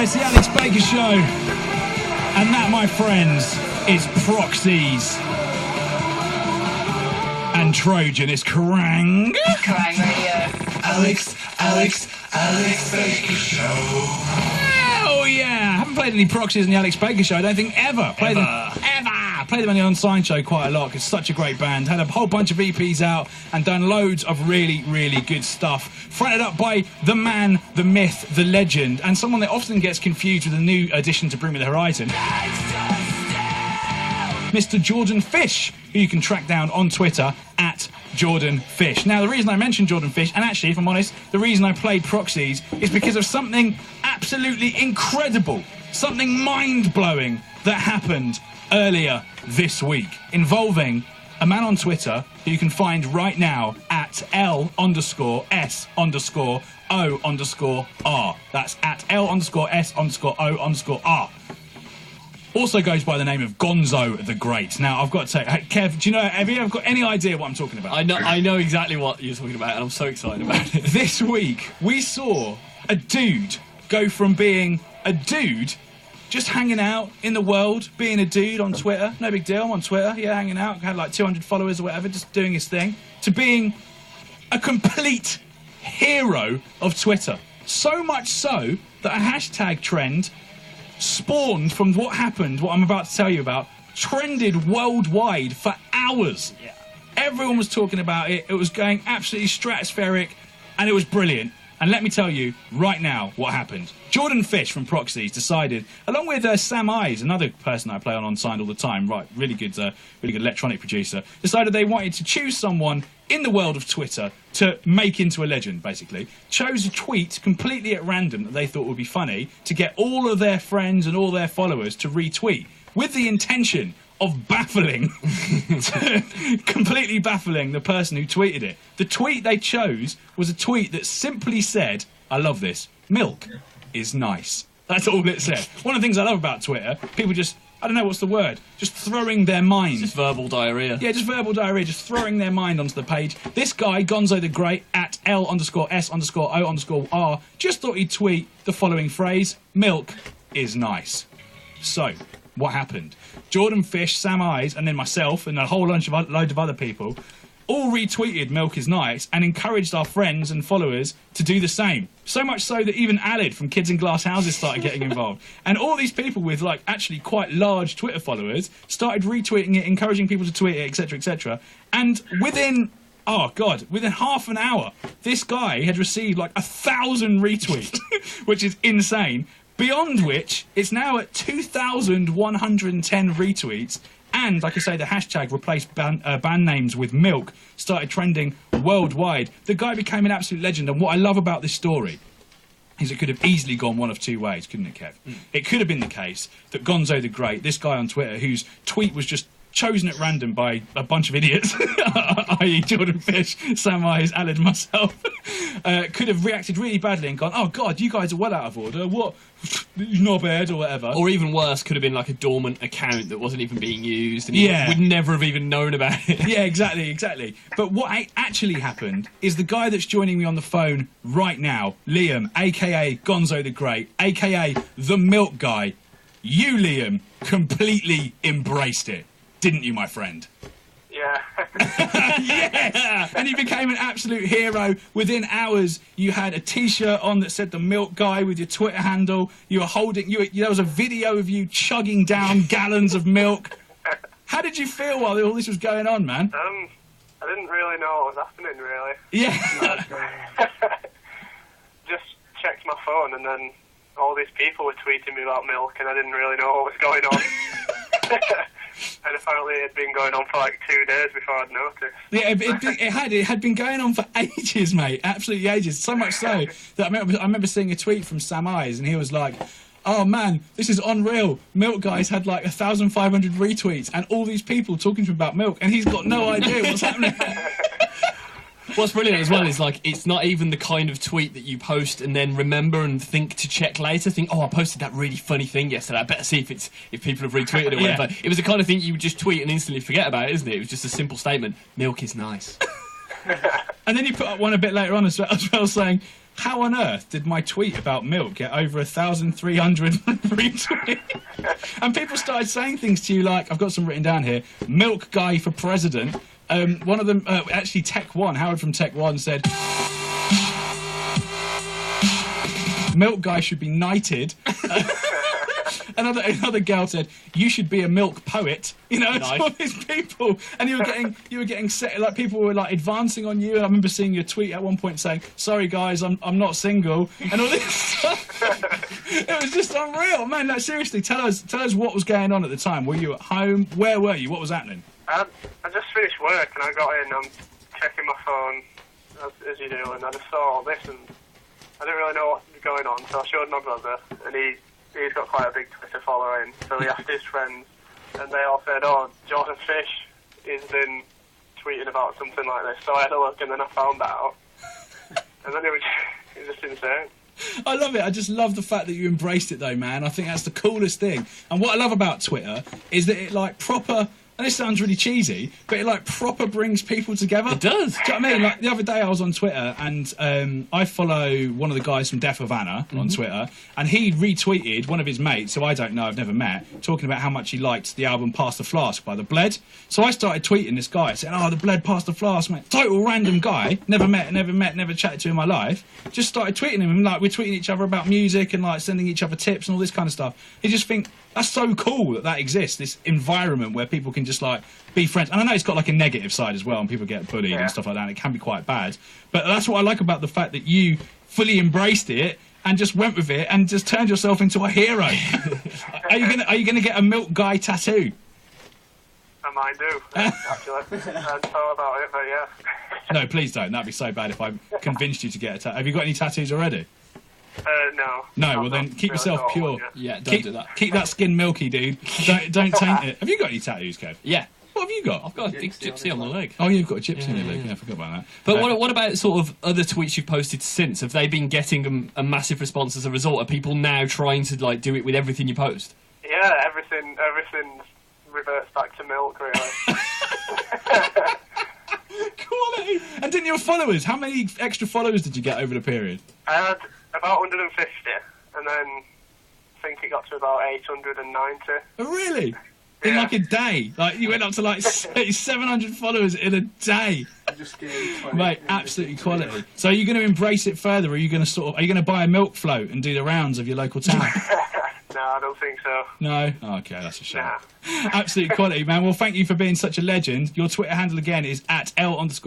It's the Alex Baker Show. And that, my friends, is Proxies. And Trojan is Kerrand. Kerrand Radio. Alex Baker Show. Oh, yeah. I haven't played any Proxies in the Alex Baker Show, I don't think, ever. Played them on the Unsigned Show quite a lot. It's such a great band. Had a whole bunch of EPs out and done loads of really, really good stuff. Fronted up by the man, the myth, the legend, and someone that often gets confused with a new addition to Bring Me the Horizon. Mr. Jordan Fish, who you can track down on Twitter at Jordan Fish. Now, the reason I mentioned Jordan Fish, and actually, if I'm honest, the reason I played Proxies is because of something absolutely incredible, something mind-blowing that happened earlier this week, involving a man on Twitter who you can find right now at L_S_O_R. That's at L_S_O_R. Also goes by the name of Gonzo the Great. Now, I've got to say, hey, Kev, do you know, have you ever got any idea what I'm talking about? I know exactly what you're talking about, and I'm so excited about it. This week, we saw a dude go from being a dude, just hanging out in the world, being a dude on Twitter, no big deal, I'm on Twitter, yeah, hanging out, had like 200 followers or whatever, just doing his thing, to being a complete hero of Twitter. So much so that a hashtag trend spawned from what happened, what I'm about to tell you about, trended worldwide for hours. Yeah. Everyone was talking about it. It was going absolutely stratospheric, and it was brilliant. And let me tell you right now what happened. Jordan Fish from Proxies decided, along with Sam Eyes, another person I play on Unsigned all the time, right, really good electronic producer, decided they wanted to choose someone in the world of Twitter to make into a legend, basically. Chose a tweet completely at random that they thought would be funny to get all of their friends and all their followers to retweet, with the intention of completely baffling the person who tweeted it. The tweet they chose was a tweet that simply said, I love this, milk is nice. That's all it said. One of the things I love about Twitter, people just, I don't know what's the word, just throwing their mind. Just verbal diarrhea. Yeah, just verbal diarrhea, just throwing their mind onto the page. This guy, Gonzo the Great, at L_S_O_R, just thought he'd tweet the following phrase, milk is nice. So, what happened? Jordan Fish, Sam Eyes, and then myself and a whole load of other people all retweeted Milk is Nice and encouraged our friends and followers to do the same. So much so that even Alid from Kids in Glass Houses started getting involved. And all these people with, like, actually quite large Twitter followers started retweeting it, encouraging people to tweet it, etc., etc. And within half an hour, this guy had received, like, 1,000 retweets, which is insane. Beyond which, it's now at 2,110 retweets, and, like I say, the hashtag replaced band names with milk, started trending worldwide. The guy became an absolute legend, and what I love about this story is it could have easily gone one of two ways, couldn't it, Kev? It could have been the case that Gonzo the Great, this guy on Twitter, whose tweet was just chosen at random by a bunch of idiots, i.e. Jordan Fish, Sam Eyes, Alid, myself, could have reacted really badly and gone, oh God, you guys are well out of order, what, knobhead or whatever. Or even worse, could have been like a dormant account that wasn't even being used and would never have even known about it. Yeah, exactly. But what actually happened is the guy that's joining me on the phone right now, Liam, a.k.a. Gonzo the Great, a.k.a. the Milk Guy, you, Liam, completely embraced it. Didn't you, my friend? Yeah. Yes! And you became an absolute hero. Within hours, you had a T-shirt on that said The Milk Guy with your Twitter handle. You were holding... there was a video of you chugging down gallons of milk. How did you feel while all this was going on, man? I didn't really know what was happening, really. Yeah. Just checked my phone, and then all these people were tweeting me about milk, and I didn't really know what was going on. And apparently it had been going on for like 2 days before I'd noticed. Yeah, it had been going on for ages, mate. Absolutely ages. So much so that I remember seeing a tweet from Sam Eyes, and he was like, oh man, this is unreal. Milk Guy's had like 1,500 retweets, and all these people talking to him about milk, and he's got no idea what's happening. What's brilliant as well is, like, it's not even the kind of tweet that you post and then remember and think to check later. Think, oh, I posted that really funny thing yesterday. I better see if people have retweeted it or whatever. It was the kind of thing you would just tweet and instantly forget about, isn't it? It was just a simple statement. Milk is nice. And then you put up one a bit later on as well saying, how on earth did my tweet about milk get over 1,300 retweets? And people started saying things to you like, I've got some written down here, milk guy for president. One of them, actually Tech One, Howard from Tech One said, milk guy should be knighted. Another girl said, "You should be a milk poet." You know, Nice. all these people, and you were getting set, like people were like advancing on you. And I remember seeing your tweet at one point saying, "Sorry guys, I'm not single," and all this stuff. It was just unreal, man. Like seriously, tell us what was going on at the time. Were you at home? Where were you? What was happening? I just finished work and I got in. I'm checking my phone as you do, and I just saw all this, and I didn't really know what was going on. So I showed my brother, and he's got quite a big Twitter following. So he asked his friends, and they all said, "Oh, Jordan Fish has been tweeting about something like this." So I had a look, and then I found out, and then it was just insane. I love it. I just love the fact that you embraced it, though, man. I think that's the coolest thing. And what I love about Twitter is that it like proper. And this sounds really cheesy, but it like proper brings people together. It does. Do you know what I mean? Like the other day I was on Twitter and I follow one of the guys from Death Havana on Twitter, and he retweeted one of his mates, who I don't know, I've never met, talking about how much he liked the album Pass the Flask by The Bled. So I started tweeting this guy saying, "Oh, The Bled, Pass the Flask, mate." Total random guy, never chatted to in my life. Just started tweeting him, and like we're tweeting each other about music and like sending each other tips and all this kind of stuff. You just think that's so cool that exists, this environment where people can just like be friends. And I know it's got like a negative side as well, and people get bullied and stuff like that, and it can be quite bad. But that's what I like about the fact that you fully embraced it and just went with it and just turned yourself into a hero. Are you gonna get a milk guy tattoo? I might do, actually. I hadn't thought about it, but yeah. No, please don't. That'd be so bad if I convinced you to get a tattoo. Have you got any tattoos already? No. No, well then keep yourself pure. Yeah, don't do that. Keep that skin milky, dude. Don't taint it. Have you got any tattoos, Kev? Yeah. What have you got? I've got a big gypsy on my leg. Oh, you've got a gypsy on your leg. Yeah, I forgot about that. But what about sort of other tweets you've posted since? Have they been getting a massive response as a result? Are people now trying to like do it with everything you post? Yeah, everything reverts back to milk, really. Quality. And didn't your followers? How many extra followers did you get over the period? I had about 150, and then I think it got to about 890. Oh, really? In like a day? Like you went up to like 700 followers in a day. Mate, absolutely quality. So are you going to embrace it further? Or are you going to buy a milk float and do the rounds of your local town? No, I don't think so. No? Oh, okay, that's a shame. Nah. Absolute quality, man. Well, thank you for being such a legend. Your Twitter handle again is at @L_S_O_R.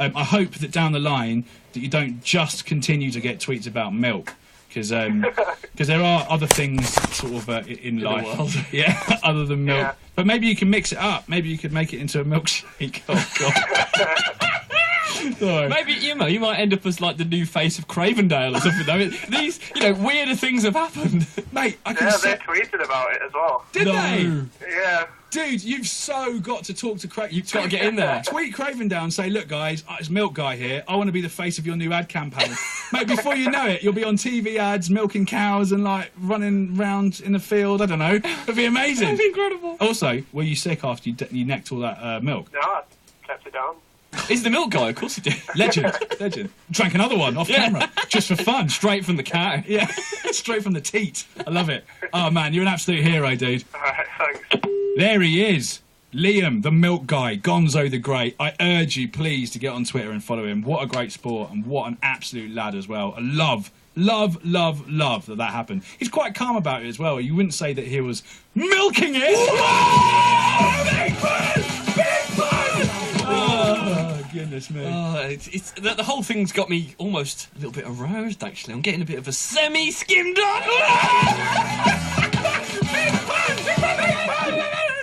I hope that down the line that you don't just continue to get tweets about milk. Because there are other things sort of in life, the world. yeah, other than milk. Yeah. But maybe you can mix it up. Maybe you could make it into a milkshake. Oh God. Sorry. Maybe you might end up as like the new face of Cravendale or something. Though these weirder things have happened. Mate, I can Yeah, say. they tweeted about it as well. Did they? Yeah. Dude, you've so got to talk to Craven. You've got to get in there. Tweet Craven down and say, "Look, guys, it's Milk Guy here. I want to be the face of your new ad campaign." Mate, before you know it, you'll be on TV ads, milking cows and like running round in the field. I don't know. It'd be amazing. That'd be incredible. Also, were you sick after you necked all that milk? No, I kept it down. He's the milk guy, of course he did. Legend. Drank another one off camera, just for fun. Straight from the cow. Yeah, straight from the teat. I love it. Oh man, you're an absolute hero, dude. Alright, thanks. There he is. Liam, the milk guy, Gonzo the Great. I urge you, please, to get on Twitter and follow him. What a great sport and what an absolute lad as well. I love that happened. He's quite calm about it as well. You wouldn't say that he was milking it. Oh, goodness me. It's the whole thing's got me almost a little bit aroused, actually. I'm getting a bit of a semi-skimmed on.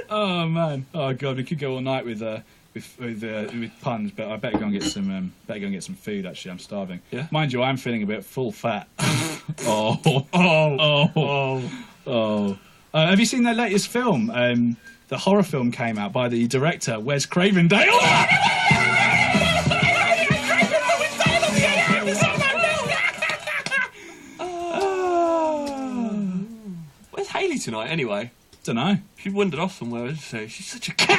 Oh, man. Oh, God, we could go all night with puns, but I better go and get some food. Actually, I'm starving. Yeah. Mind you, I'm feeling a bit full fat. Oh. Have you seen their latest film? The horror film came out by the director Wes Cravendale. Where's Hayley tonight, anyway? Don't know. She wandered off somewhere, isn't she? She's such a cow.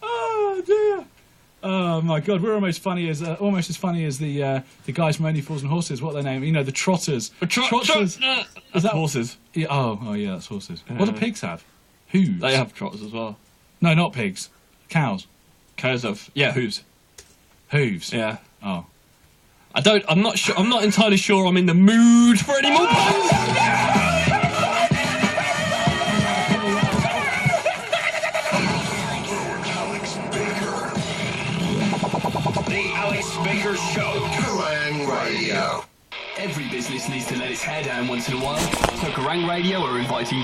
Oh, Oh my God, we're almost as funny as the guys from Only Fools and Horses. What are their name? You know, the Trotters. Trotters. Is that horses? Yeah, oh yeah, that's horses. What do pigs have? Hooves. They have trotters as well. No, not pigs. Cows. Cows have hooves. Hooves. Yeah. Oh. I'm not sure. I'm not entirely sure. I'm in the mood for any more puns. The Alex Baker Show. Kerrand Radio. Every business needs to let its hair down once in a while, so Kerrand Radio are inviting